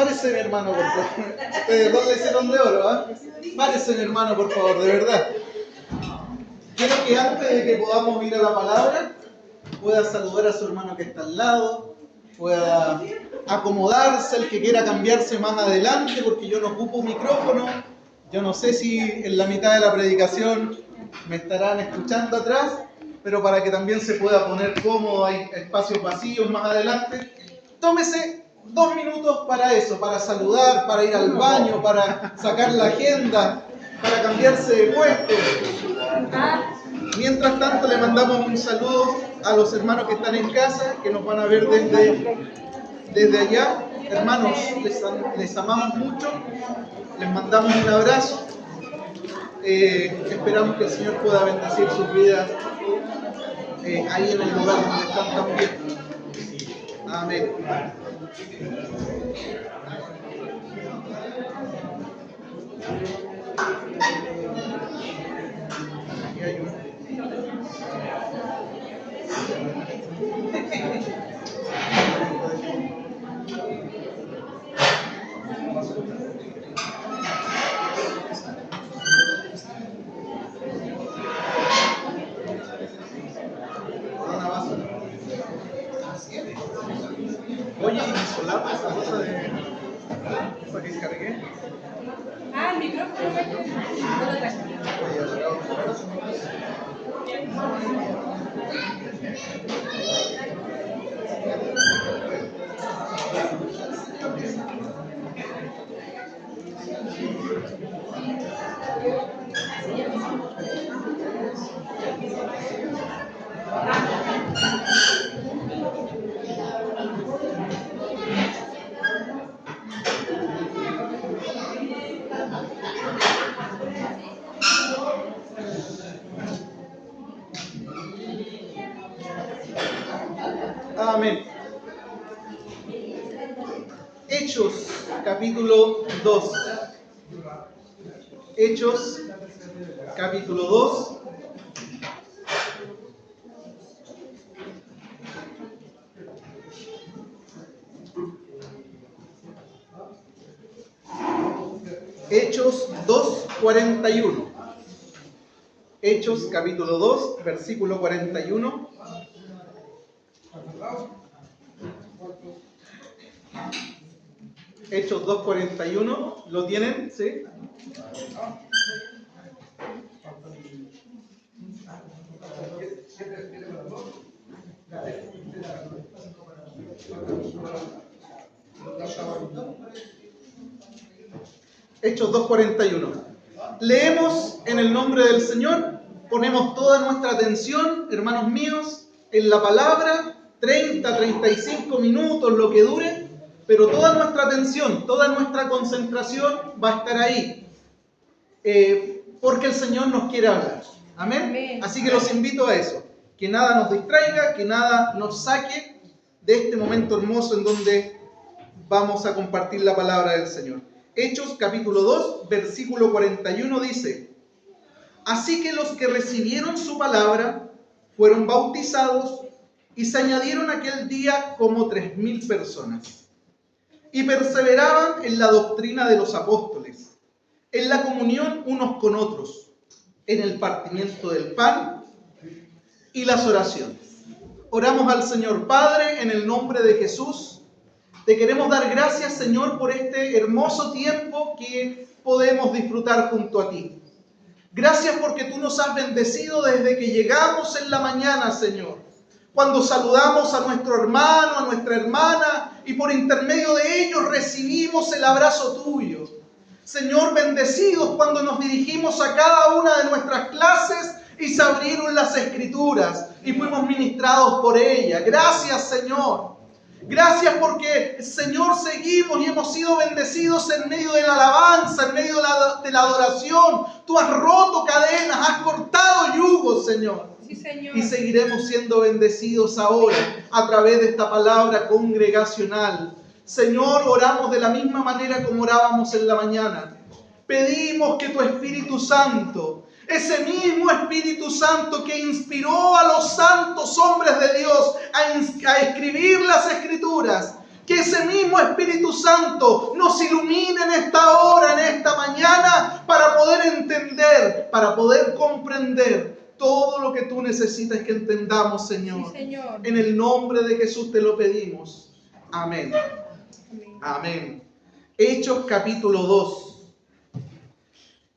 Párese, mi hermano, por favor. Ustedes dos le hicieron de oro, ¿ah? Párese, mi hermano, por favor, de verdad. Quiero que antes de que podamos ir a la palabra, pueda saludar a su hermano que está al lado, pueda acomodarse, el que quiera cambiarse más adelante, porque yo no ocupo micrófono. Yo no sé si en la mitad de la predicación me estarán escuchando atrás, pero para que también se pueda poner cómodo, hay espacios vacíos más adelante. Tómese 2 minutos para eso, para saludar, para ir al baño, para sacar la agenda, para cambiarse de puesto. Mientras tanto, le mandamos un saludo a los hermanos que están en casa, que nos van a ver desde allá. Hermanos, les amamos mucho, les mandamos un abrazo. Esperamos que el Señor pueda bendecir sus vidas ahí en el lugar donde están también. Amén. Aquí hay uno. Oye, ¿y mi solapa, esa cosa de para que cargué? Ah, el micrófono me no lo traje. Amén. Hechos, capítulo 2. Hechos, capítulo 2. Hechos 2:41. Hechos, capítulo 2, versículo 41. Hechos 2:41, ¿lo tienen? ¿Sí? Hechos 2:41. Leemos en el nombre del Señor, ponemos toda nuestra atención, hermanos míos, en la palabra, 30, 35 minutos, lo que dure, pero toda nuestra atención, toda nuestra concentración va a estar ahí, porque el Señor nos quiere hablar. ¿Amén? Amén. Así que los invito a eso, que nada nos distraiga, que nada nos saque de este momento hermoso en donde vamos a compartir la palabra del Señor. Hechos capítulo 2, versículo 41 dice: así que los que recibieron su palabra fueron bautizados y se añadieron aquel día como 3,000 personas. Y perseveraban en la doctrina de los apóstoles, en la comunión unos con otros, en el partimiento del pan y las oraciones. Oramos al Señor. Padre, en el nombre de Jesús, te queremos dar gracias, Señor, por este hermoso tiempo que podemos disfrutar junto a ti. Gracias porque tú nos has bendecido desde que llegamos en la mañana, Señor. Cuando saludamos a nuestro hermano, a nuestra hermana, y por intermedio de ellos recibimos el abrazo tuyo. Señor, bendecidos cuando nos dirigimos a cada una de nuestras clases y se abrieron las Escrituras y fuimos ministrados por ella. Gracias, Señor. Gracias porque, Señor, seguimos y hemos sido bendecidos en medio de la alabanza, en medio de la adoración. Tú has roto cadenas, has cortado yugos, Señor. Sí, Señor. Y seguiremos siendo bendecidos ahora a través de esta palabra congregacional. Señor, oramos de la misma manera como orábamos en la mañana. Pedimos que tu Espíritu Santo, ese mismo Espíritu Santo que inspiró a los santos hombres de Dios a escribir las Escrituras, Que ese mismo Espíritu Santo nos ilumine en esta hora, en esta mañana, para poder entender, para poder comprender todo lo que tú necesitas que entendamos, Señor. Sí, Señor. En el nombre de Jesús te lo pedimos. Amén. Amén. Amén. Hechos capítulo 2.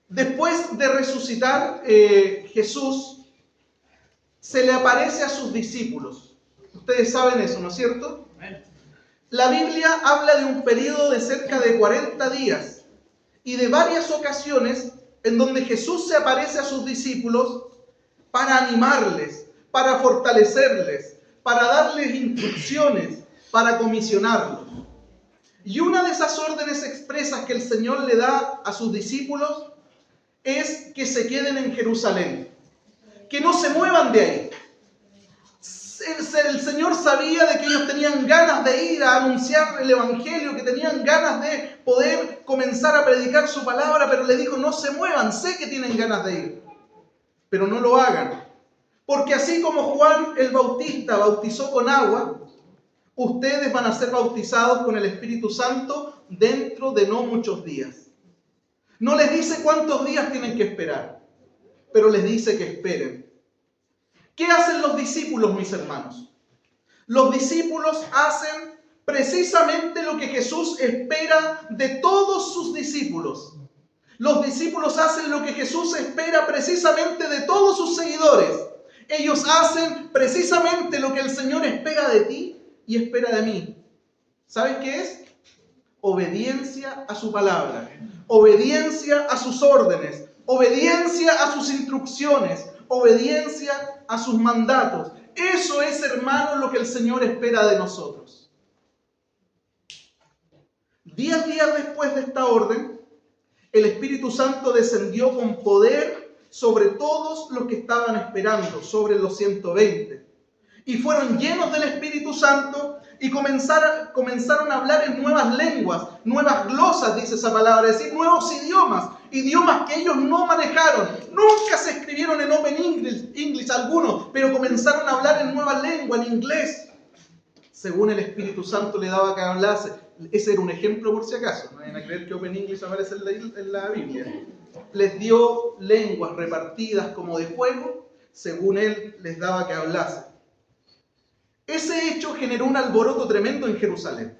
Después de resucitar Jesús, se le aparece a sus discípulos. Ustedes saben eso, ¿no es cierto? La Biblia habla de un periodo de cerca de 40 días y de varias ocasiones en donde Jesús se aparece a sus discípulos para animarles, para fortalecerles, para darles instrucciones, para comisionarlos. Y una de esas órdenes expresas que el Señor le da a sus discípulos es que se queden en Jerusalén, que no se muevan de ahí. El Señor sabía de que ellos tenían ganas de ir a anunciar el Evangelio, que tenían ganas de poder comenzar a predicar su palabra, pero le dijo, no se muevan, sé que tienen ganas de ir, pero no lo hagan. Porque así como Juan el Bautista bautizó con agua, ustedes van a ser bautizados con el Espíritu Santo dentro de no muchos días. No les dice cuántos días tienen que esperar, pero les dice que esperen. ¿Qué hacen los discípulos, mis hermanos? Los discípulos hacen precisamente lo que Jesús espera de todos sus discípulos. Los discípulos hacen lo que Jesús espera precisamente de todos sus seguidores. Ellos hacen precisamente lo que el Señor espera de ti y espera de mí. ¿Sabes qué es? Obediencia a su palabra, obediencia a sus órdenes, obediencia a sus instrucciones, obediencia a sus mandatos. Eso es, hermanos, lo que el Señor espera de nosotros. 10 días después de esta orden, el Espíritu Santo descendió con poder sobre todos los que estaban esperando, sobre los 120. Y fueron llenos del Espíritu Santo y comenzaron a hablar en nuevas lenguas, nuevas glosas, dice esa palabra, es decir, nuevos idiomas que ellos no manejaron. Nunca se escribieron en Open English algunos, pero comenzaron a hablar en nueva lengua, en inglés, según el Espíritu Santo le daba que hablase. Ese era un ejemplo por si acaso, no vayan a creer que Open English aparece en la Biblia. Les dio lenguas repartidas como de fuego, según él les daba que hablase. Ese hecho generó un alboroto tremendo en Jerusalén.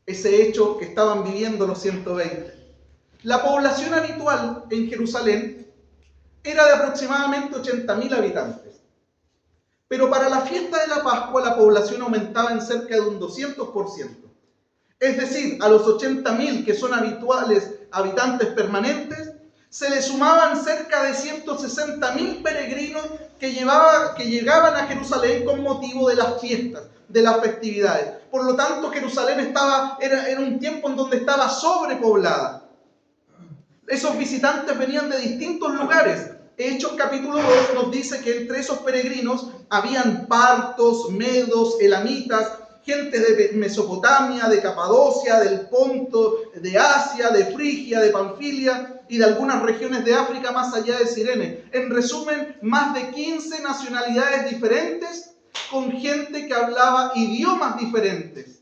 Ese hecho que estaban viviendo los 120. La población habitual en Jerusalén era de aproximadamente 80.000 habitantes. Pero para la fiesta de la Pascua la población aumentaba en cerca de un 200%. Es decir, a los 80.000 que son habituales habitantes permanentes, se le sumaban cerca de 160.000 peregrinos que llegaban a Jerusalén con motivo de las fiestas, de las festividades. Por lo tanto, Jerusalén era un tiempo en donde estaba sobrepoblada. Esos visitantes venían de distintos lugares. Hechos capítulo 2 nos dice que entre esos peregrinos habían partos, medos, elamitas, gente de Mesopotamia, de Capadocia, del Ponto, de Asia, de Frigia, de Panfilia y de algunas regiones de África más allá de Cirene. En resumen, más de 15 nacionalidades diferentes con gente que hablaba idiomas diferentes.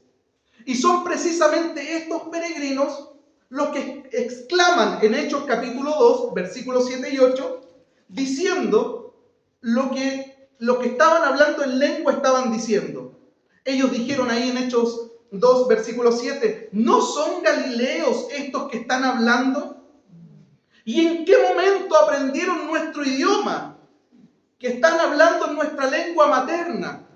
Y son precisamente estos peregrinos los que exclaman en Hechos capítulo 2, versículos 7 y 8, diciendo lo que estaban hablando en lengua estaban diciendo. Ellos dijeron ahí en Hechos 2, versículo 7, ¿no son galileos estos que están hablando? ¿Y en qué momento aprendieron nuestro idioma? Que están hablando en nuestra lengua materna.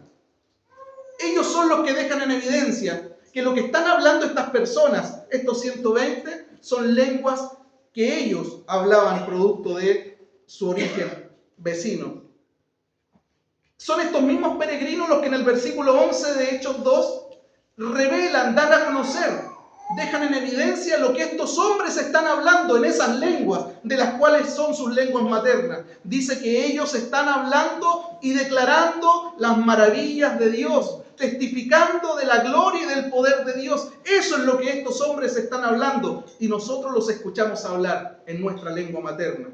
Ellos son los que dejan en evidencia que lo que están hablando estas personas, estos 120, son lenguas que ellos hablaban producto de su origen vecino. Son estos mismos peregrinos los que en el versículo 11 de Hechos 2 revelan, dan a conocer, dejan en evidencia lo que estos hombres están hablando en esas lenguas, de las cuales son sus lenguas maternas. Dice que ellos están hablando y declarando las maravillas de Dios, testificando de la gloria y del poder de Dios. Eso es lo que estos hombres están hablando y nosotros los escuchamos hablar en nuestra lengua materna.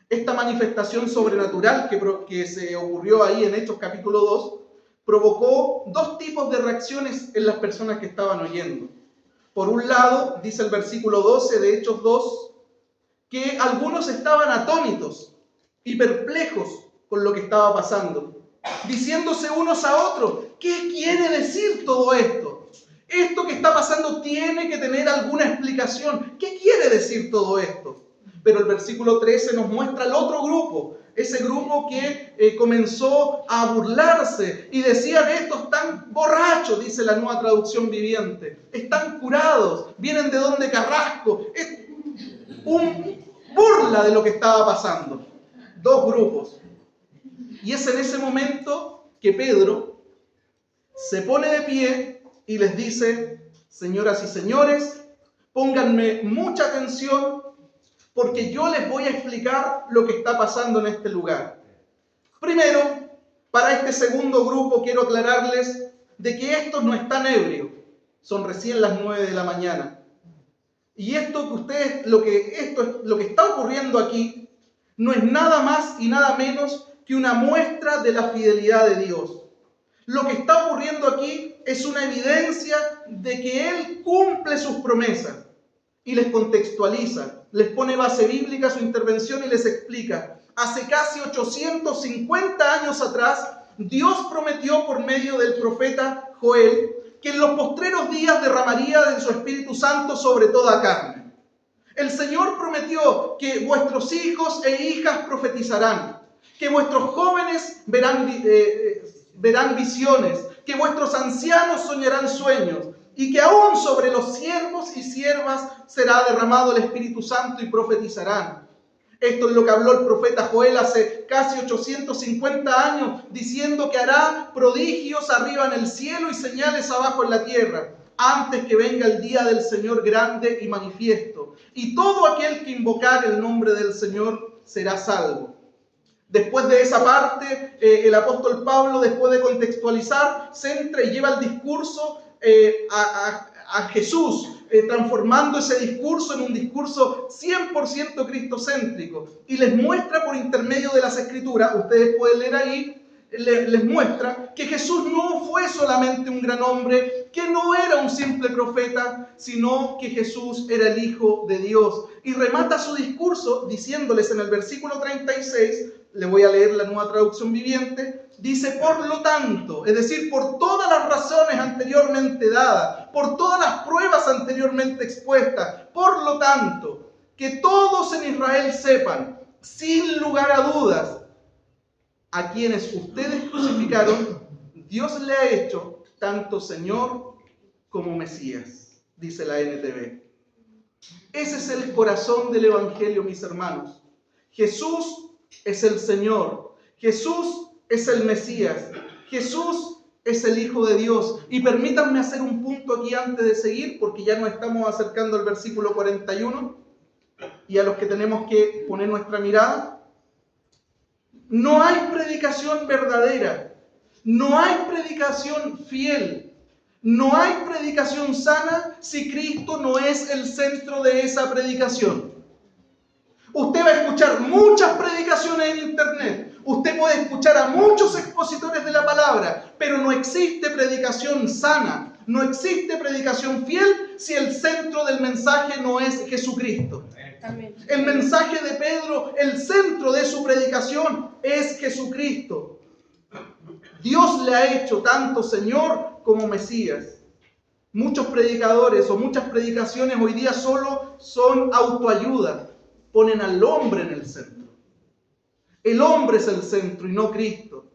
Esta manifestación sobrenatural que se ocurrió ahí en Hechos capítulo 2 provocó dos tipos de reacciones en las personas que estaban oyendo. Por un lado, dice el versículo 12 de Hechos 2, que algunos estaban atónitos y perplejos con lo que estaba pasando, diciéndose unos a otros, ¿qué quiere decir todo esto? Esto que está pasando tiene que tener alguna explicación. ¿Qué quiere decir todo esto? Pero el versículo 13 nos muestra el otro grupo, ese grupo que comenzó a burlarse y decían, estos están borrachos, dice la Nueva Traducción Viviente, están curados, vienen de donde Carrasco. Es un burla de lo que estaba pasando. Dos grupos. Y es en ese momento que Pedro se pone de pie y les dice, señoras y señores, pónganme mucha atención porque yo les voy a explicar lo que está pasando en este lugar. Primero, para este segundo grupo quiero aclararles de que estos no están ebrios, son recién las 9 de la mañana. Y lo que está ocurriendo aquí no es nada más y nada menos que una muestra de la fidelidad de Dios. Lo que está ocurriendo aquí es una evidencia de que Él cumple sus promesas y les contextualiza, les pone base bíblica a su intervención y les explica. Hace casi 850 años atrás, Dios prometió por medio del profeta Joel que en los postreros días derramaría de su Espíritu Santo sobre toda carne. El Señor prometió que vuestros hijos e hijas profetizarán, que vuestros jóvenes verán visiones, que vuestros ancianos soñarán sueños, y que aún sobre los siervos y siervas será derramado el Espíritu Santo y profetizarán. Esto es lo que habló el profeta Joel hace casi 850 años, diciendo que hará prodigios arriba en el cielo y señales abajo en la tierra, antes que venga el día del Señor grande y manifiesto. Y todo aquel que invocar el nombre del Señor será salvo. Después de esa parte, el apóstol Pablo, después de contextualizar, se entra y lleva el discurso a Jesús, transformando ese discurso en un discurso 100% cristocéntrico, y les muestra por intermedio de las Escrituras, ustedes pueden leer ahí, les muestra que Jesús no fue solamente un gran hombre, que no era un simple profeta, sino que Jesús era el Hijo de Dios. Y remata su discurso diciéndoles en el versículo 36, le voy a leer la Nueva Traducción Viviente, dice, por lo tanto, es decir, por todas las razones anteriormente dadas, por todas las pruebas anteriormente expuestas, por lo tanto, que todos en Israel sepan, sin lugar a dudas, a quienes ustedes crucificaron, Dios le ha hecho tanto Señor como Mesías, dice la NTV. Ese es el corazón del Evangelio, mis hermanos. Jesús es el Señor, Jesús es el Mesías, Jesús es el Hijo de Dios. Y permítanme hacer un punto aquí antes de seguir, porque ya nos estamos acercando al versículo 41 y a los que tenemos que poner nuestra mirada. No hay predicación verdadera, no hay predicación fiel, no hay predicación sana si Cristo no es el centro de esa predicación. Usted va a escuchar muchas predicaciones en internet, usted puede escuchar a muchos expositores de la palabra, pero no existe predicación sana, no existe predicación fiel si el centro del mensaje no es Jesucristo. Amén. El mensaje de Pedro, el centro de su predicación es Jesucristo. Dios le ha hecho tanto Señor como Mesías. Muchos predicadores o muchas predicaciones hoy día solo son autoayuda. Ponen al hombre en el centro. El hombre es el centro y no Cristo.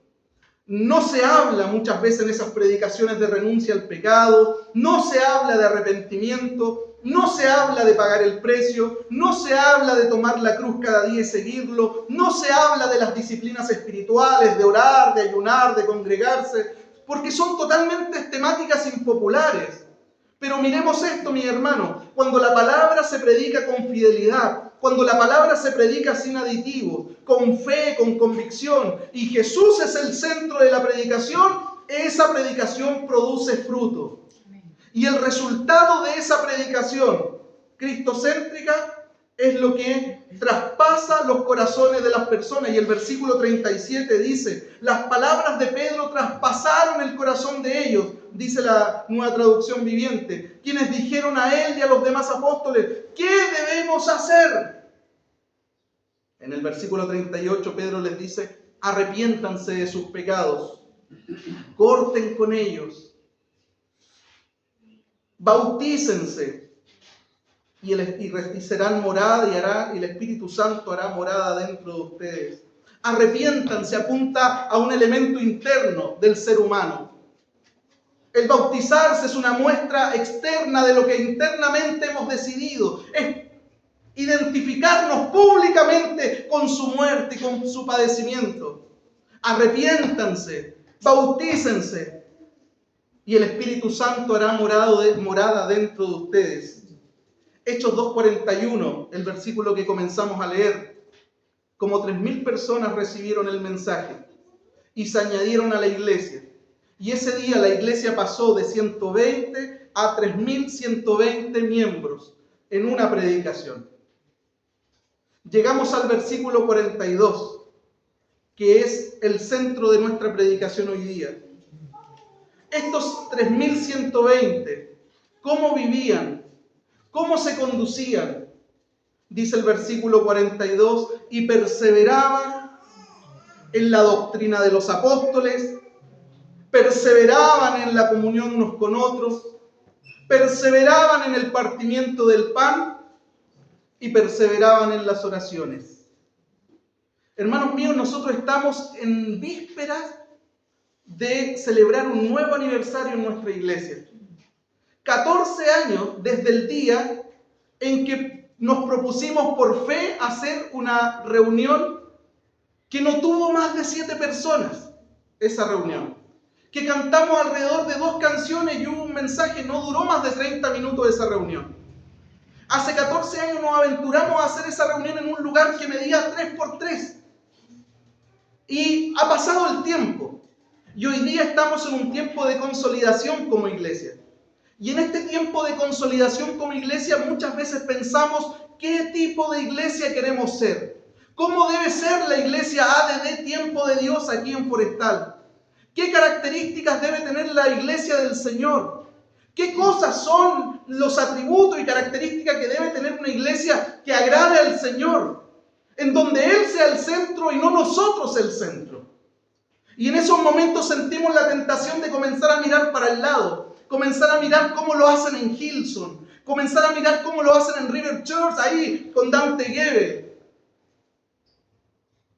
No se habla muchas veces en esas predicaciones de renuncia al pecado, no se habla de arrepentimiento, no se habla de pagar el precio, no se habla de tomar la cruz cada día y seguirlo, no se habla de las disciplinas espirituales, de orar, de ayunar, de congregarse, porque son totalmente temáticas impopulares. Pero miremos esto, mi hermano, cuando la palabra se predica con fidelidad, cuando la palabra se predica sin aditivos, con fe, con convicción, y Jesús es el centro de la predicación, esa predicación produce fruto. Y el resultado de esa predicación cristocéntrica es lo que traspasa los corazones de las personas. Y el versículo 37 dice, las palabras de Pedro traspasaron el corazón de ellos, dice la Nueva Traducción Viviente, quienes dijeron a él y a los demás apóstoles, ¿qué debemos hacer? En el versículo 38 Pedro les dice, arrepiéntanse de sus pecados, corten con ellos, bautícense, y serán morada y el Espíritu Santo hará morada dentro de ustedes. Arrepiéntanse apunta a un elemento interno del ser humano. El bautizarse es una muestra externa de lo que internamente hemos decidido. Es identificarnos públicamente con su muerte y con su padecimiento. Arrepiéntanse, bautícense y el Espíritu Santo hará morada dentro de ustedes. Hechos 2:41, el versículo que comenzamos a leer. Como 3.000 personas recibieron el mensaje y se añadieron a la iglesia. Y ese día la iglesia pasó de 120 a 3.120 miembros en una predicación. Llegamos al versículo 42, que es el centro de nuestra predicación hoy día. Estos 3.120, ¿cómo vivían? ¿Cómo se conducían? Dice el versículo 42, y perseveraban en la doctrina de los apóstoles, perseveraban en la comunión unos con otros, perseveraban en el partimiento del pan y perseveraban en las oraciones. Hermanos míos, nosotros estamos en vísperas de celebrar un nuevo aniversario en nuestra iglesia. 14 años desde el día en que nos propusimos por fe hacer una reunión que no tuvo más de 7 personas, esa reunión. Que cantamos alrededor de 2 canciones y hubo un mensaje, no duró más de 30 minutos esa reunión. Hace 14 años nos aventuramos a hacer esa reunión en un lugar que medía 3x3. Y ha pasado el tiempo. Y hoy día estamos en un tiempo de consolidación como iglesia. Y en este tiempo de consolidación como iglesia muchas veces pensamos qué tipo de iglesia queremos ser. ¿Cómo debe ser la iglesia ADD Tiempo de Dios aquí en Forestal? ¿Qué características debe tener la iglesia del Señor? ¿Qué cosas son los atributos y características que debe tener una iglesia que agrade al Señor? En donde Él sea el centro y no nosotros el centro. Y en esos momentos sentimos la tentación de comenzar a mirar para el lado. Comenzar a mirar cómo lo hacen en Hillsong. Comenzar a mirar cómo lo hacen en River Church, ahí con Dante Gebel.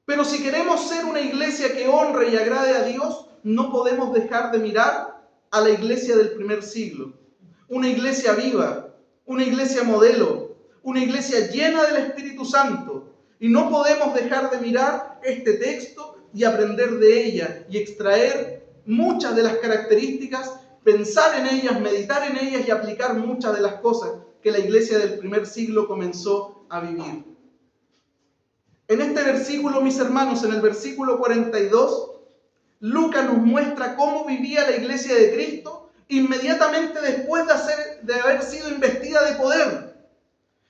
Pero si queremos ser una iglesia que honre y agrade a Dios, no podemos dejar de mirar a la iglesia del primer siglo. Una iglesia viva, una iglesia modelo, una iglesia llena del Espíritu Santo. Y no podemos dejar de mirar este texto y aprender de ella y extraer muchas de las características, pensar en ellas, meditar en ellas y aplicar muchas de las cosas que la iglesia del primer siglo comenzó a vivir. En este versículo, mis hermanos, en el versículo 42, Lucas nos muestra cómo vivía la iglesia de Cristo inmediatamente después de haber sido investida de poder.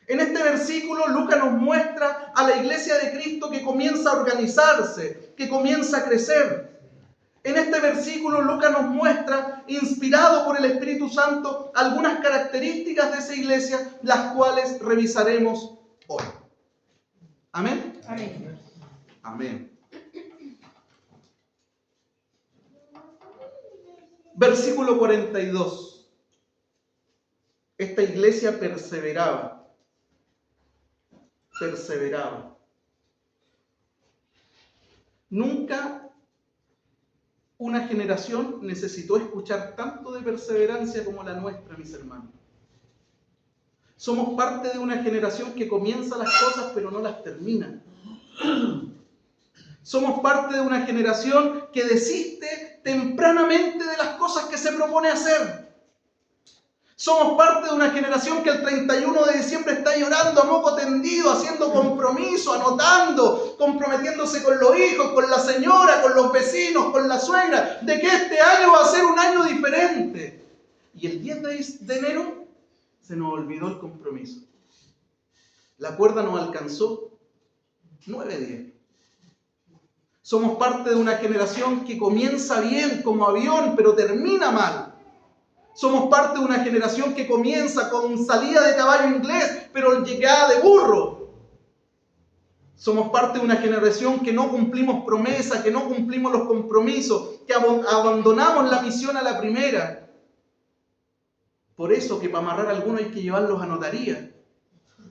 En este versículo, Lucas nos muestra a la iglesia de Cristo que comienza a organizarse, que comienza a crecer. En este versículo, Lucas nos muestra, inspirado por el Espíritu Santo, algunas características de esa iglesia, las cuales revisaremos hoy. ¿Amén? Amén. Amén. Versículo 42. Esta iglesia perseveraba. Nunca una generación necesitó escuchar tanto de perseverancia como la nuestra, mis hermanos. Somos parte de una generación que comienza las cosas pero no las termina. Somos parte de una generación que desiste tempranamente de las cosas que se propone hacer. Somos parte de una generación que el 31 de diciembre está llorando a moco tendido, haciendo compromiso, anotando, comprometiéndose con los hijos, con la señora, con los vecinos, con la suegra, de que este año va a ser un año diferente. Y el 10 de enero se nos olvidó el compromiso. La cuerda nos alcanzó 9-10. Somos parte de una generación que comienza bien como avión, pero termina mal. Somos parte de una generación que comienza con salida de caballo inglés, pero llegada de burro. Somos parte de una generación que no cumplimos promesas, que no cumplimos los compromisos, que abandonamos la misión a la primera. Por eso que para amarrar a algunos hay que llevarlos a notaría,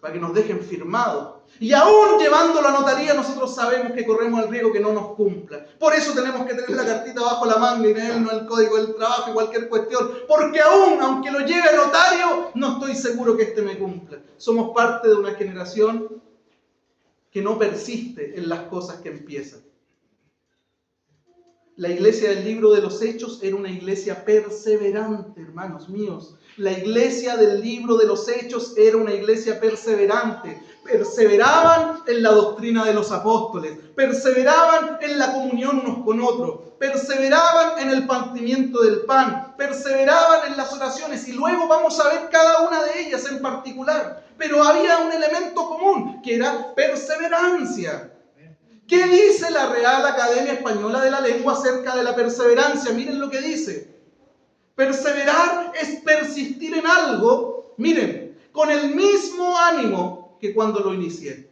para que nos dejen firmados. Y aún llevándolo a notaría, nosotros sabemos que corremos el riesgo que no nos cumpla. Por eso tenemos que tener la cartita bajo la manga y tenernos el código del trabajo y cualquier cuestión. Porque aún, aunque lo lleve a notario, no estoy seguro que este me cumpla. Somos parte de una generación que no persiste en las cosas que empiezan. La iglesia del libro de los Hechos era una iglesia perseverante, hermanos míos. La iglesia del libro de los Hechos era una iglesia perseverante. Perseveraban en la doctrina de los apóstoles, perseveraban en la comunión unos con otros, perseveraban en el partimiento del pan, perseveraban en las oraciones, y luego vamos a ver cada una de ellas en particular. Pero había un elemento común, que era perseverancia. ¿Qué dice la Real Academia Española de la Lengua acerca de la perseverancia? Miren lo que dice. Perseverar es persistir en algo, miren, con el mismo ánimo que cuando lo inicié.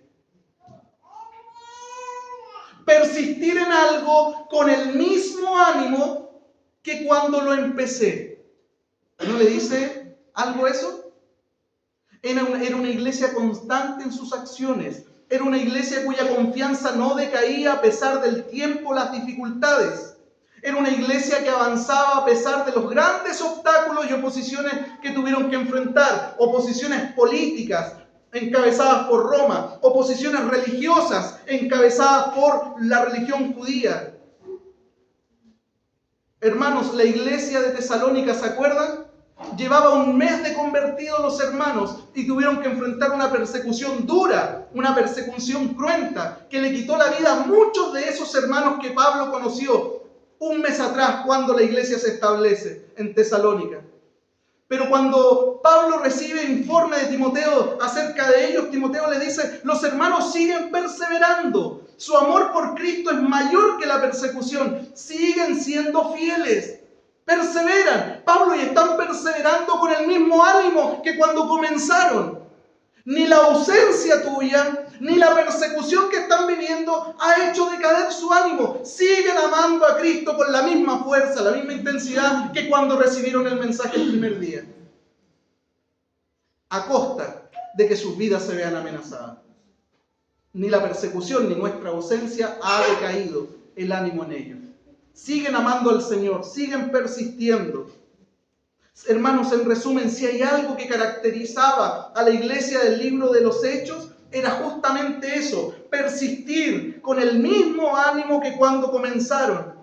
Persistir en algo con el mismo ánimo que cuando lo empecé. ¿No le dice algo eso? Era una iglesia constante en sus acciones. Era una iglesia cuya confianza no decaía a pesar del tiempo, las dificultades. Era una iglesia que avanzaba a pesar de los grandes obstáculos y oposiciones que tuvieron que enfrentar. Oposiciones políticas encabezadas por Roma, oposiciones religiosas encabezadas por la religión judía. Hermanos, la iglesia de Tesalónica, ¿se acuerdan? Llevaba un mes de convertidos los hermanos y tuvieron que enfrentar una persecución dura, una persecución cruenta, que le quitó la vida a muchos de esos hermanos que Pablo conoció un mes atrás cuando la iglesia se establece en Tesalónica. Pero cuando Pablo recibe informe de Timoteo acerca de ellos, Timoteo le dice: los hermanos siguen perseverando. Su amor por Cristo es mayor que la persecución. Siguen siendo fieles. Perseveran. Pablo, y están perseverando con el mismo ánimo que cuando comenzaron. Ni la ausencia tuya, ni la persecución que están viviendo ha hecho decaer su ánimo. Siguen amando a Cristo con la misma fuerza, la misma intensidad que cuando recibieron el mensaje el primer día. A costa de que sus vidas se vean amenazadas. Ni la persecución ni nuestra ausencia ha decaído el ánimo en ellos. Siguen amando al Señor, siguen persistiendo. Hermanos, en resumen, si hay algo que caracterizaba a la iglesia del libro de los Hechos, era justamente eso: persistir con el mismo ánimo que cuando comenzaron.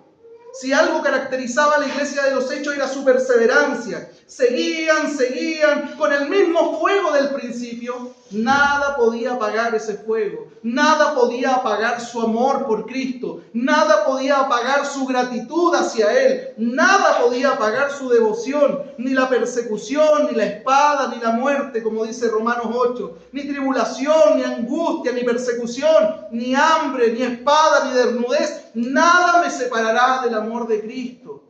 Si algo caracterizaba a la iglesia de los Hechos era su perseverancia. Seguían con el mismo fuego del principio. Nada podía apagar ese fuego. Nada podía apagar su amor por Cristo. Nada podía apagar su gratitud hacia Él. Nada podía apagar su devoción. Ni la persecución, ni la espada, ni la muerte, como dice Romanos 8. Ni tribulación, ni angustia, ni persecución, ni hambre, ni espada, ni desnudez. Nada me separará del amor de Cristo.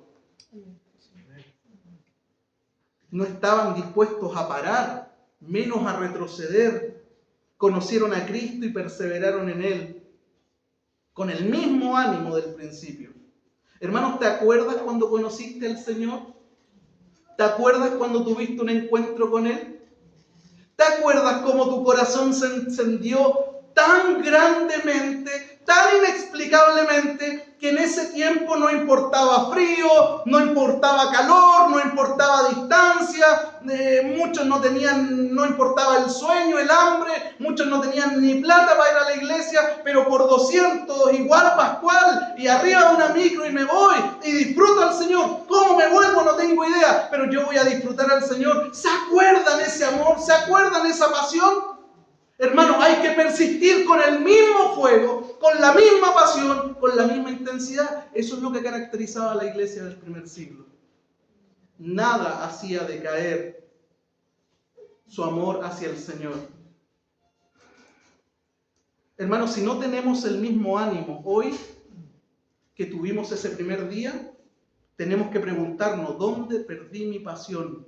No estaban dispuestos a parar, menos a retroceder. Conocieron a Cristo y perseveraron en Él, con el mismo ánimo del principio. Hermanos, ¿te acuerdas cuando conociste al Señor? ¿Te acuerdas cuando tuviste un encuentro con Él? ¿Te acuerdas cómo tu corazón se encendió tan grandemente, tan inexplicablemente, que en ese tiempo no importaba frío, no importaba calor, no importaba distancia, muchos no importaba el sueño, el hambre, muchos no tenían ni plata para ir a la iglesia, pero por 200 igual Pascual y arriba una micro y me voy y disfruto al Señor. ¿Cómo me vuelvo? No tengo idea, pero yo voy a disfrutar al Señor. ¿Se acuerdan ese amor? ¿Se acuerdan esa pasión? Hermanos, hay que persistir con el mismo fuego, con la misma pasión, con la misma intensidad. Eso es lo que caracterizaba a la iglesia del primer siglo. Nada hacía decaer su amor hacia el Señor. Hermanos, si no tenemos el mismo ánimo hoy que tuvimos ese primer día, tenemos que preguntarnos, ¿dónde perdí mi pasión?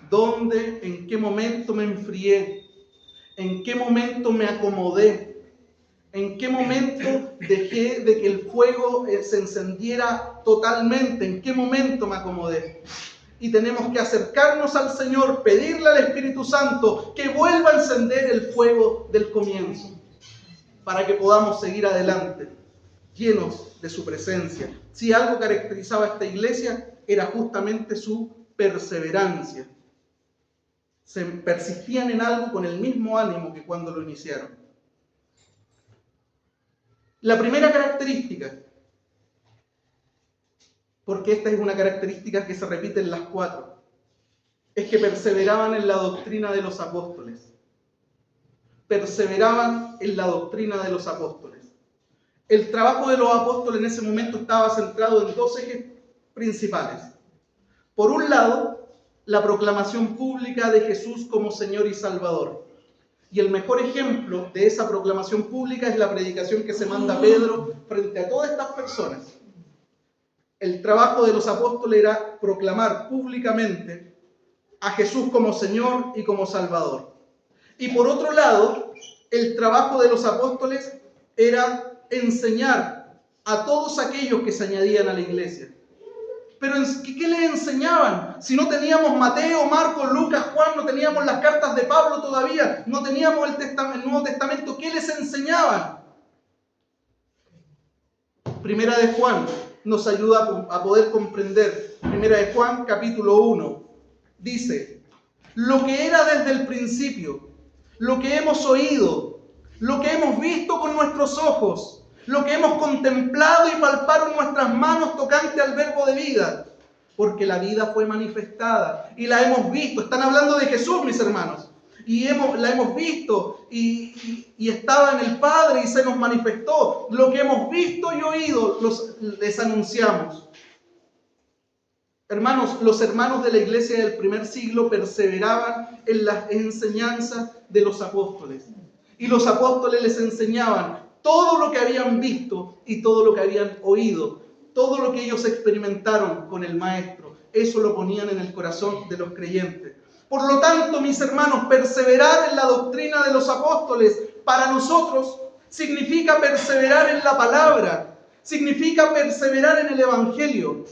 ¿Dónde, en qué momento me enfrié? ¿En qué momento me acomodé? ¿En qué momento dejé de que el fuego se encendiera totalmente? ¿En qué momento me acomodé? Y tenemos que acercarnos al Señor, pedirle al Espíritu Santo que vuelva a encender el fuego del comienzo, para que podamos seguir adelante, llenos de su presencia. Si algo caracterizaba a esta iglesia, era justamente su perseverancia. Se persistían en algo con el mismo ánimo que cuando lo iniciaron. La primera característica, porque esta es una característica que se repite en las 4, es que perseveraban en la doctrina de los apóstoles. Perseveraban en la doctrina de los apóstoles. El trabajo de los apóstoles en ese momento estaba centrado en 2 ejes principales. Por un lado, la proclamación pública de Jesús como Señor y Salvador. Y el mejor ejemplo de esa proclamación pública es la predicación que se manda Pedro frente a todas estas personas. El trabajo de los apóstoles era proclamar públicamente a Jesús como Señor y como Salvador. Y por otro lado, el trabajo de los apóstoles era enseñar a todos aquellos que se añadían a la iglesia. Pero ¿qué les enseñaban? Si no teníamos Mateo, Marcos, Lucas, Juan, no teníamos las cartas de Pablo todavía, no teníamos el Nuevo Testamento, ¿qué les enseñaban? Primera de Juan nos ayuda a poder comprender. Primera de Juan, capítulo 1, dice: lo que era desde el principio, lo que hemos oído, lo que hemos visto con nuestros ojos, lo que hemos contemplado y palpado en nuestras manos tocante al verbo de vida, porque la vida fue manifestada y la hemos visto. Están hablando de Jesús, mis hermanos, y la hemos visto y estaba en el Padre y se nos manifestó. Lo que hemos visto y oído les anunciamos. Hermanos, los hermanos de la iglesia del primer siglo perseveraban en las enseñanzas de los apóstoles. Y los apóstoles les enseñaban todo lo que habían visto y todo lo que habían oído, todo lo que ellos experimentaron con el Maestro. Eso lo ponían en el corazón de los creyentes. Por lo tanto, mis hermanos, perseverar en la doctrina de los apóstoles para nosotros significa perseverar en la palabra, significa perseverar en el Evangelio.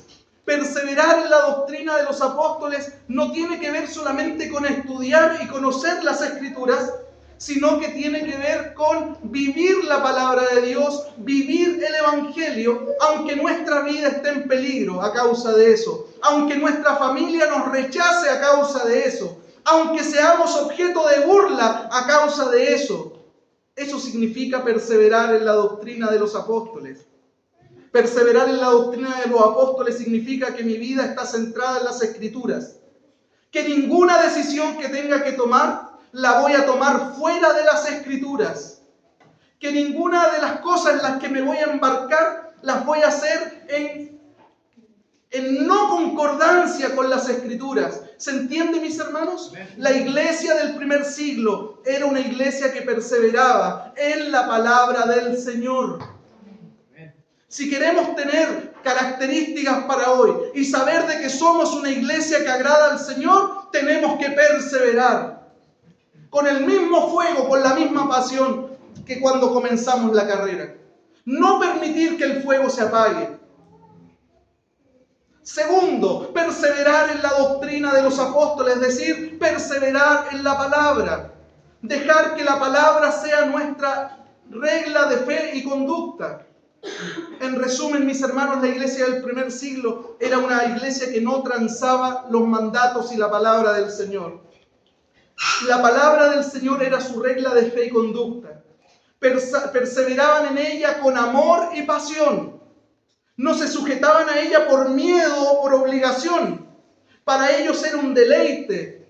Perseverar en la doctrina de los apóstoles no tiene que ver solamente con estudiar y conocer las Escrituras, sino que tiene que ver con vivir la palabra de Dios, vivir el Evangelio, aunque nuestra vida esté en peligro a causa de eso, aunque nuestra familia nos rechace a causa de eso, aunque seamos objeto de burla a causa de eso. Eso significa perseverar en la doctrina de los apóstoles. Perseverar en la doctrina de los apóstoles significa que mi vida está centrada en las Escrituras, que ninguna decisión que tenga que tomar la voy a tomar fuera de las Escrituras, que ninguna de las cosas en las que me voy a embarcar las voy a hacer en no concordancia con las Escrituras. ¿Se entiende, mis hermanos? La iglesia del primer siglo era una iglesia que perseveraba en la palabra del Señor. Si queremos tener características para hoy y saber de que somos una iglesia que agrada al Señor, tenemos que perseverar con el mismo fuego, con la misma pasión que cuando comenzamos la carrera. No permitir que el fuego se apague. Segundo, perseverar en la doctrina de los apóstoles, es decir, perseverar en la palabra. Dejar que la palabra sea nuestra regla de fe y conducta. En resumen, mis hermanos, la iglesia del primer siglo era una iglesia que no transaba los mandatos y la palabra del Señor. La palabra del Señor era su regla de fe y conducta. Perseveraban en ella con amor y pasión. No se sujetaban a ella por miedo o por obligación. Para ellos era un deleite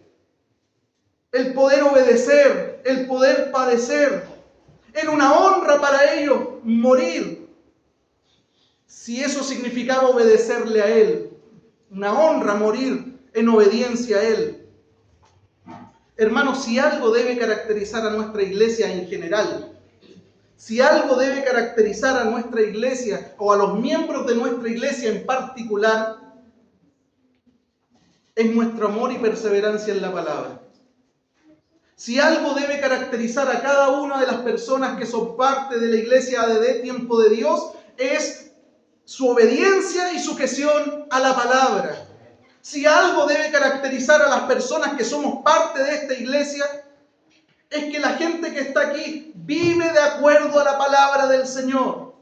el poder obedecer, el poder padecer. Era una honra para ellos morir, si eso significaba obedecerle a Él. Una honra morir en obediencia a Él. Hermanos, si algo debe caracterizar a nuestra iglesia en general, Si algo debe caracterizar a nuestra iglesia o a los miembros de nuestra iglesia en particular, es nuestro amor y perseverancia en la palabra. Si algo debe caracterizar a cada una de las personas que son parte de la iglesia ADD Tiempo de Dios, es su obediencia y sujeción a la palabra. Si algo debe caracterizar a las personas que somos parte de esta iglesia, es que la gente que está aquí vive de acuerdo a la palabra del Señor.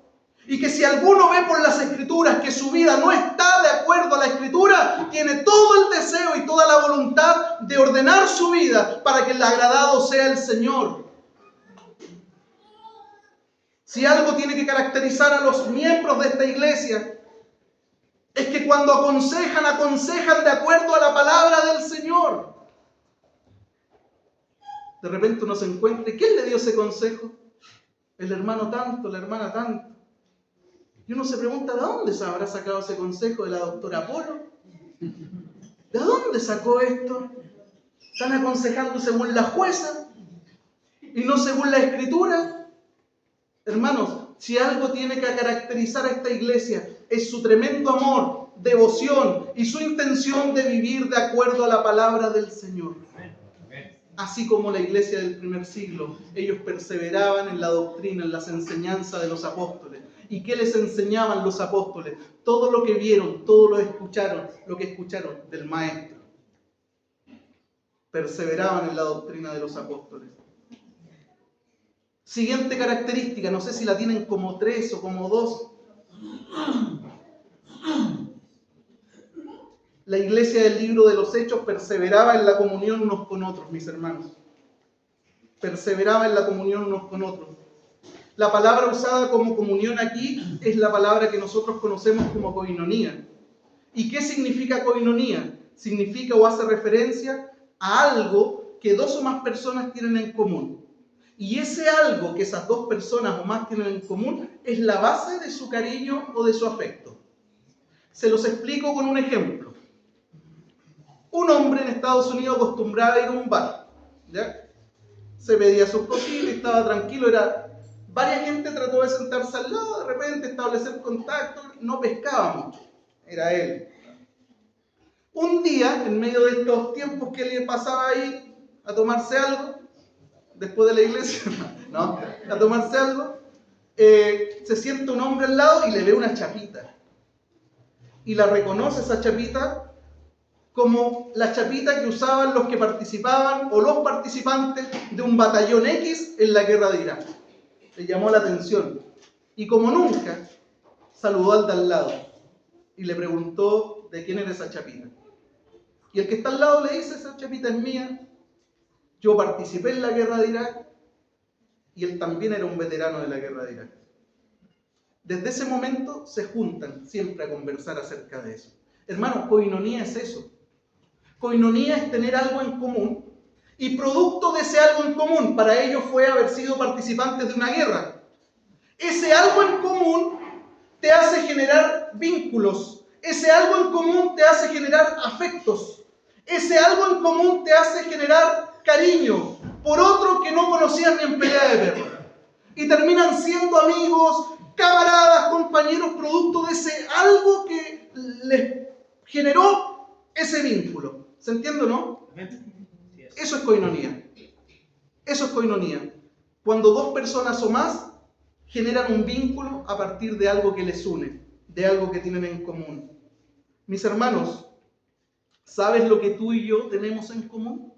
Y que si alguno ve por las Escrituras que su vida no está de acuerdo a la Escritura, tiene todo el deseo y toda la voluntad de ordenar su vida para que el agradado sea el Señor. Si algo tiene que caracterizar a los miembros de esta iglesia, es que cuando aconsejan de acuerdo a la palabra del Señor. De repente uno se encuentra, ¿quién le dio ese consejo? El hermano tanto, la hermana tanto. Y uno se pregunta, ¿de dónde se habrá sacado ese consejo de la doctora Polo? ¿De dónde sacó esto? ¿Están aconsejando según la jueza y no según la Escritura? Hermanos, si algo tiene que caracterizar a esta iglesia es su tremendo amor, devoción y su intención de vivir de acuerdo a la palabra del Señor. Así como la iglesia del primer siglo, ellos perseveraban en la doctrina, en las enseñanzas de los apóstoles. ¿Y qué les enseñaban los apóstoles? Todo lo que vieron, todo lo que escucharon del Maestro. Perseveraban en la doctrina de los apóstoles. Siguiente característica, no sé si la tienen como 3 o como 2. La iglesia del libro de los Hechos perseveraba en la comunión unos con otros, mis hermanos. Perseveraba en la comunión unos con otros. La palabra usada como comunión aquí es la palabra que nosotros conocemos como koinonía. ¿Y qué significa koinonía? Significa o hace referencia a algo que 2 o más personas tienen en común. Y ese algo que esas 2 personas o más tienen en común es la base de su cariño o de su afecto. Se los explico con un ejemplo. Un hombre en Estados Unidos acostumbraba a ir a un bar, ¿ya? Se pedía sus cositas, estaba tranquilo, varias gente trató de sentarse al lado, de repente establecer contacto, no pescaba mucho, era él. Un día, en medio de estos tiempos que le pasaba ahí a tomarse algo, después de la iglesia, ¿no? A tomarse algo, se sienta un hombre al lado y le ve una chapita. Y la reconoce esa chapita como la chapita que usaban los que participaban o los participantes de un batallón X en la guerra de Irak. Le llamó la atención. Y como nunca, saludó al de al lado y le preguntó de quién era esa chapita. Y el que está al lado le dice, esa chapita es mía, yo participé en la guerra de Irak y él también era un veterano de la guerra de Irak. Desde ese momento se juntan siempre a conversar acerca de eso. Hermanos, koinonía es eso. Koinonía es tener algo en común y producto de ese algo en común, para ellos fue haber sido participantes de una guerra. Ese algo en común te hace generar vínculos. Ese algo en común te hace generar afectos. Ese algo en común te hace generar cariño por otro que no conocías ni en pelea de perro. Y terminan siendo amigos, camaradas, compañeros, producto de ese algo que les generó ese vínculo. ¿Se entiende o no? Eso es koinonía. Eso es koinonía. Cuando 2 personas o más generan un vínculo a partir de algo que les une, de algo que tienen en común. Mis hermanos, ¿sabes lo que tú y yo tenemos en común?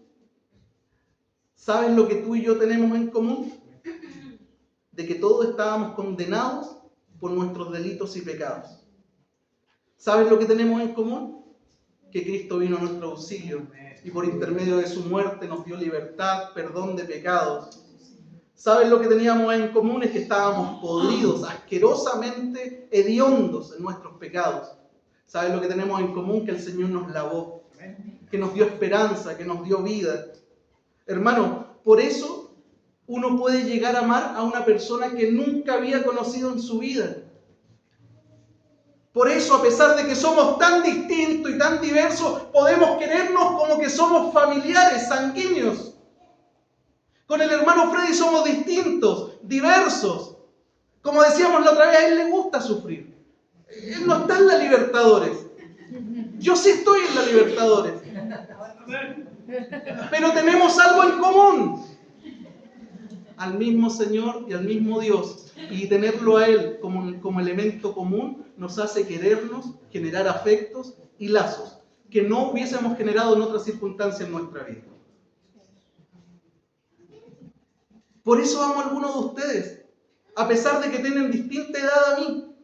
¿Sabes lo que tú y yo tenemos en común? De que todos estábamos condenados por nuestros delitos y pecados. ¿Sabes lo que tenemos en común? Que Cristo vino a nuestro auxilio y por intermedio de su muerte nos dio libertad, perdón de pecados. ¿Sabes lo que teníamos en común? Es que estábamos podridos, asquerosamente hediondos en nuestros pecados. ¿Sabes lo que tenemos en común? Que el Señor nos lavó, que nos dio esperanza, que nos dio vida. Hermano, por eso uno puede llegar a amar a una persona que nunca había conocido en su vida. Por eso, a pesar de que somos tan distintos y tan diversos, podemos querernos como que somos familiares, sanguíneos. Con el hermano Freddy somos distintos, diversos, Como decíamos la otra vez, a Él le gusta sufrir. Él no está en la Libertadores. Yo sí estoy en la Libertadores. Pero tenemos algo en común. Al mismo Señor y al mismo Dios. Y tenerlo a Él como elemento común nos hace querernos, generar afectos y lazos que no hubiésemos generado en otras circunstancias en nuestra vida. Por eso amo a algunos de ustedes, a pesar de que tienen distinta edad a mí.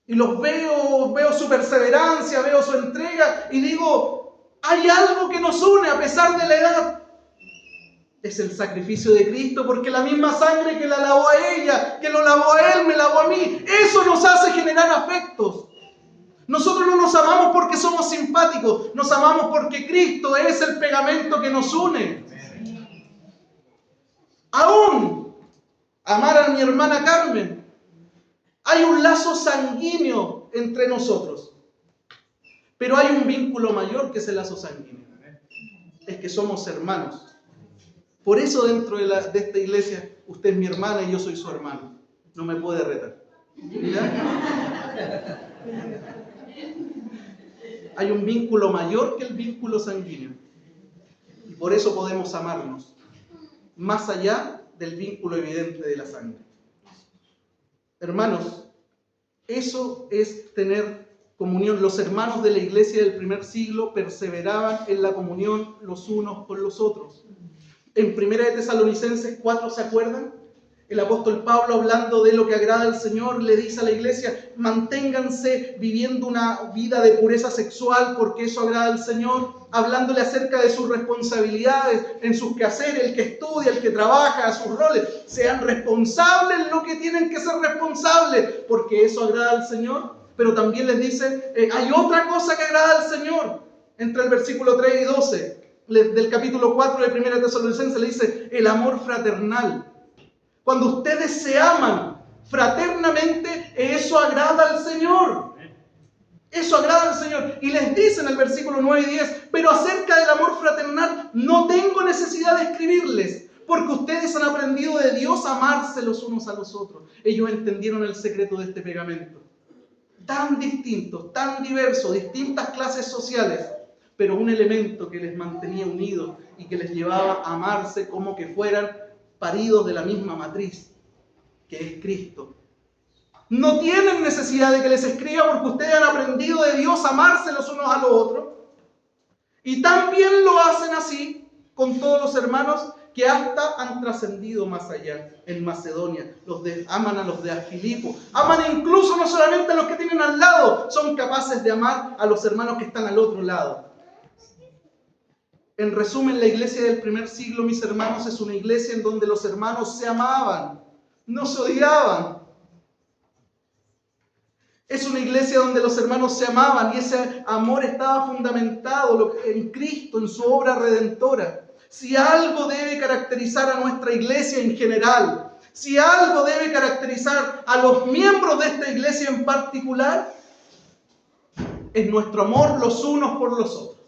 Y los veo su perseverancia, veo su entrega y digo, hay algo que nos une a pesar de la edad. Es el sacrificio de Cristo, porque la misma sangre que la lavó a ella, que lo lavó a Él, me lavó a mí. Eso nos hace generar afectos. Nosotros no nos amamos porque somos simpáticos, nos amamos porque Cristo es el pegamento que nos une. Aún amar a mi hermana Carmen, hay un lazo sanguíneo entre nosotros, pero hay un vínculo mayor que ese lazo sanguíneo. Es que somos hermanos. Por eso dentro de esta iglesia, usted es mi hermana y yo soy su hermano. No me puede retar. ¿Ya? Hay un vínculo mayor que el vínculo sanguíneo. Y por eso podemos amarnos, más allá del vínculo evidente de la sangre. Hermanos, eso es tener comunión. Los hermanos de la iglesia del primer siglo perseveraban en la comunión los unos con los otros. En 1 Tesalonicenses 4, ¿se acuerdan? El apóstol Pablo, hablando de lo que agrada al Señor, le dice a la iglesia, manténganse viviendo una vida de pureza sexual porque eso agrada al Señor, hablándole acerca de sus responsabilidades en sus quehaceres, el que estudia, el que trabaja, sus roles, sean responsables en lo que tienen que ser responsables porque eso agrada al Señor. Pero también les dice, hay otra cosa que agrada al Señor. Entre el versículo 3 y 12 del capítulo 4 de 1 Tesalonicenses le dice, el amor fraternal. Cuando ustedes se aman fraternamente, eso agrada al Señor. Eso agrada al Señor. Y les dice en el versículo 9 y 10, pero acerca del amor fraternal no tengo necesidad de escribirles, porque ustedes han aprendido de Dios a amarse los unos a los otros. Ellos entendieron el secreto de este pegamento. Tan distintos, tan diversos, distintas clases sociales, pero un elemento que les mantenía unidos y que les llevaba a amarse como que fueran paridos de la misma matriz, que es Cristo. No tienen necesidad de que les escriba porque ustedes han aprendido de Dios a amarse los unos a los otros. Y también lo hacen así con todos los hermanos que hasta han trascendido más allá en Macedonia. Aman a los de Filipo. Aman incluso no solamente a los que tienen al lado, son capaces de amar a los hermanos que están al otro lado. En resumen, la iglesia del primer siglo, mis hermanos, es una iglesia en donde los hermanos se amaban, no se odiaban. Es una iglesia donde los hermanos se amaban y ese amor estaba fundamentado en Cristo, en su obra redentora. Si algo debe caracterizar a nuestra iglesia en general, si algo debe caracterizar a los miembros de esta iglesia en particular, es nuestro amor los unos por los otros.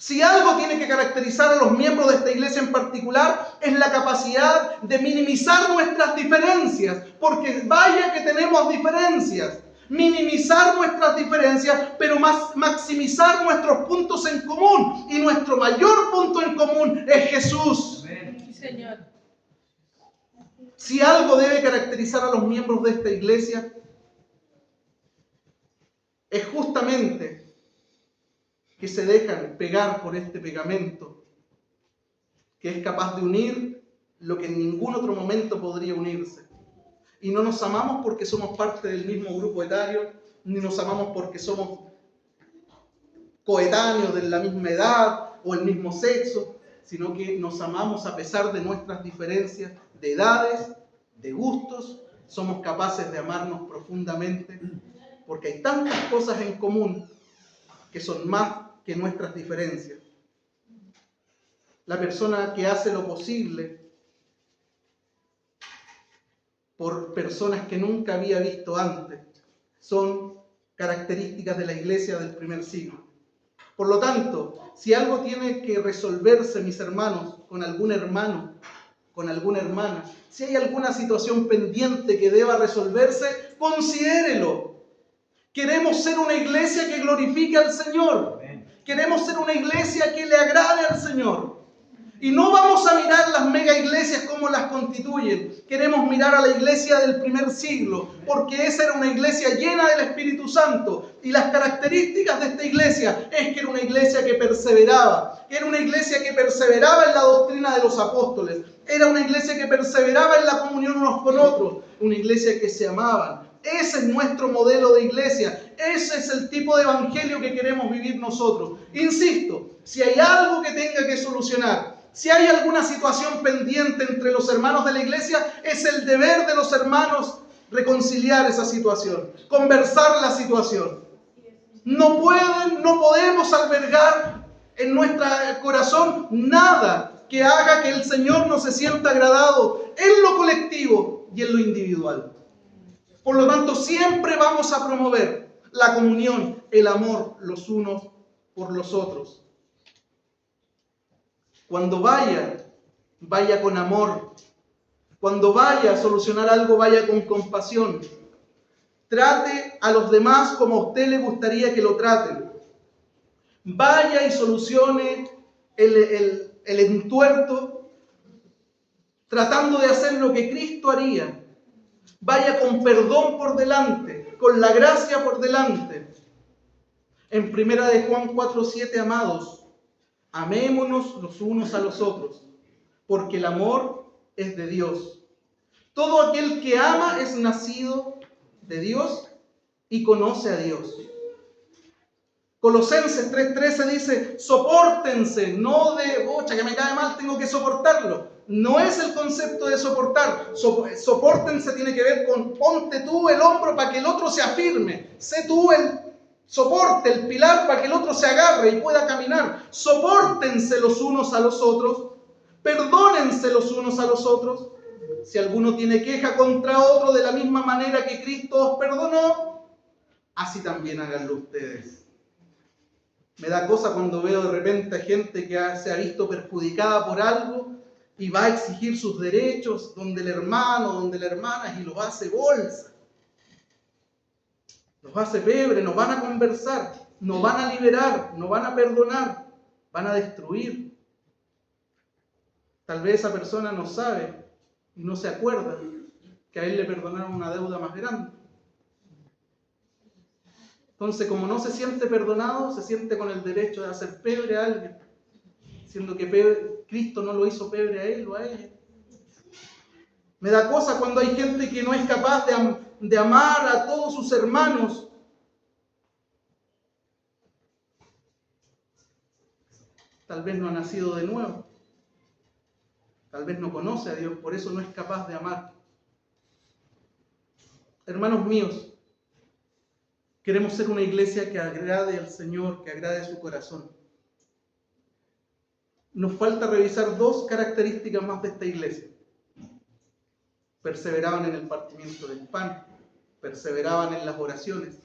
Si algo tiene que caracterizar a los miembros de esta iglesia en particular, es la capacidad de minimizar nuestras diferencias, porque vaya que tenemos diferencias. Minimizar nuestras diferencias, pero maximizar nuestros puntos en común. Y nuestro mayor punto en común es Jesús. Sí, Señor. Si algo debe caracterizar a los miembros de esta iglesia, es justamente que se dejan pegar por este pegamento, que es capaz de unir lo que en ningún otro momento podría unirse. Y no nos amamos porque somos parte del mismo grupo etario, ni nos amamos porque somos coetáneos de la misma edad o el mismo sexo, sino que nos amamos a pesar de nuestras diferencias de edades, de gustos. Somos capaces de amarnos profundamente porque hay tantas cosas en común que son más que nuestras diferencias. La persona que hace lo posible por personas que nunca había visto antes son características de la iglesia del primer siglo. Por lo tanto, si algo tiene que resolverse, mis hermanos, con algún hermano, con alguna hermana, si hay alguna situación pendiente que deba resolverse, considérelo. Queremos ser una iglesia que glorifique al Señor. Queremos ser una iglesia que le agrade al Señor. Y no vamos a mirar las mega iglesias como las constituyen. Queremos mirar a la iglesia del primer siglo, porque esa era una iglesia llena del Espíritu Santo. Y las características de esta iglesia es que era una iglesia que perseveraba. Era una iglesia que perseveraba en la doctrina de los apóstoles. Era una iglesia que perseveraba en la comunión unos con otros. Una iglesia que se amaban. Ese es nuestro modelo de iglesia. Ese es el tipo de evangelio que queremos vivir nosotros. Insisto, si hay algo que tenga que solucionar, si hay alguna situación pendiente entre los hermanos de la iglesia, es el deber de los hermanos reconciliar esa situación, conversar la situación. No podemos albergar en nuestro corazón nada que haga que el Señor no se sienta agradado en lo colectivo y en lo individual. Por lo tanto, siempre vamos a promover la comunión, el amor los unos por los otros. Cuando vaya con amor. Cuando vaya a solucionar algo, vaya con compasión. Trate a los demás como a usted le gustaría que lo traten. Vaya y solucione el entuerto tratando de hacer lo que Cristo haría. Vaya con perdón por delante, con la gracia por delante. En 1 de Juan 4:7, amados, amémonos los unos a los otros, porque el amor es de Dios. Todo aquel que ama es nacido de Dios y conoce a Dios. Colosenses 3:13 dice, sopórtense, no de, que me cae mal, tengo que soportarlo. No es el concepto de soportar. Sopórtense tiene que ver con ponte tú el hombro para que el otro se afirme. Sé tú el soporte, el pilar para que el otro se agarre y pueda caminar. Sopórtense los unos a los otros. Perdónense los unos a los otros. Si alguno tiene queja contra otro de la misma manera que Cristo os perdonó, así también háganlo ustedes. Me da cosa cuando veo de repente a gente que se ha visto perjudicada por algo y va a exigir sus derechos donde el hermano, donde la hermana, y los hace bolsa. Los hace pebre, no van a conversar, no van a liberar, no van a perdonar, van a destruir. Tal vez esa persona no sabe y no se acuerda que a él le perdonaron una deuda más grande. Entonces, como no se siente perdonado, se siente con el derecho de hacer pebre a alguien, siendo que Cristo no lo hizo pebre a él o a ella. Me da cosa cuando hay gente que no es capaz de amar a todos sus hermanos. Tal vez no ha nacido de nuevo. Tal vez no conoce a Dios, por eso no es capaz de amar. Hermanos míos, queremos ser una iglesia que agrade al Señor, que agrade su corazón. Nos falta revisar dos características más de esta iglesia. Perseveraban en el partimiento del pan, perseveraban en las oraciones,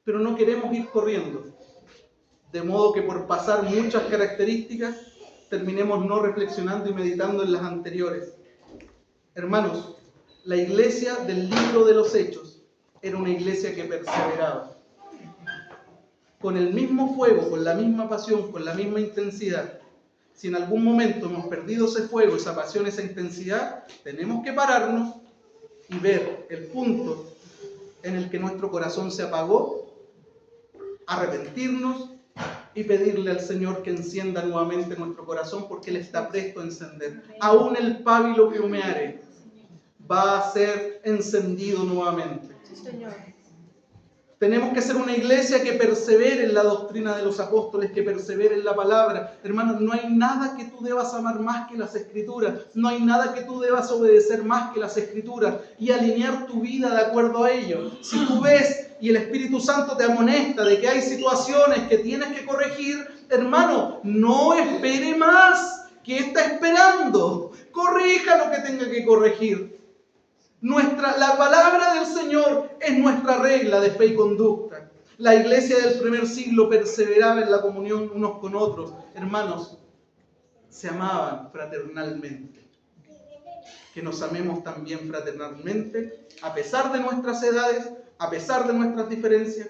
pero no queremos ir corriendo, de modo que por pasar muchas características terminemos no reflexionando y meditando en las anteriores. Hermanos, la iglesia del libro de los Hechos era una iglesia que perseveraba. Con el mismo fuego, con la misma pasión, con la misma intensidad. Si en algún momento hemos perdido ese fuego, esa pasión, esa intensidad, tenemos que pararnos y ver el punto en el que nuestro corazón se apagó, arrepentirnos y pedirle al Señor que encienda nuevamente nuestro corazón, porque Él está presto a encender. Aún el pábilo que humeare va a ser encendido nuevamente. Sí, Señor. Tenemos que ser una iglesia que persevere en la doctrina de los apóstoles, que persevere en la palabra. Hermanos, no hay nada que tú debas amar más que las Escrituras. No hay nada que tú debas obedecer más que las Escrituras y alinear tu vida de acuerdo a ello. Si tú ves y el Espíritu Santo te amonesta de que hay situaciones que tienes que corregir, hermano, no espere más. ¿Qué está esperando? Corrija lo que tenga que corregir. La palabra del Señor es nuestra regla de fe y conducta. La iglesia del primer siglo perseveraba en la comunión unos con otros. Hermanos, se amaban fraternalmente. que nos amemos también fraternalmente, a pesar de nuestras edades, a pesar de nuestras diferencias,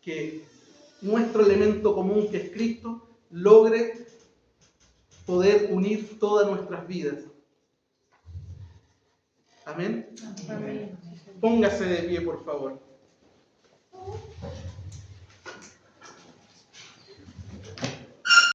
que nuestro elemento común, que es Cristo, logre poder unir todas nuestras vidas. Amén. Amén. Póngase de pie, por favor.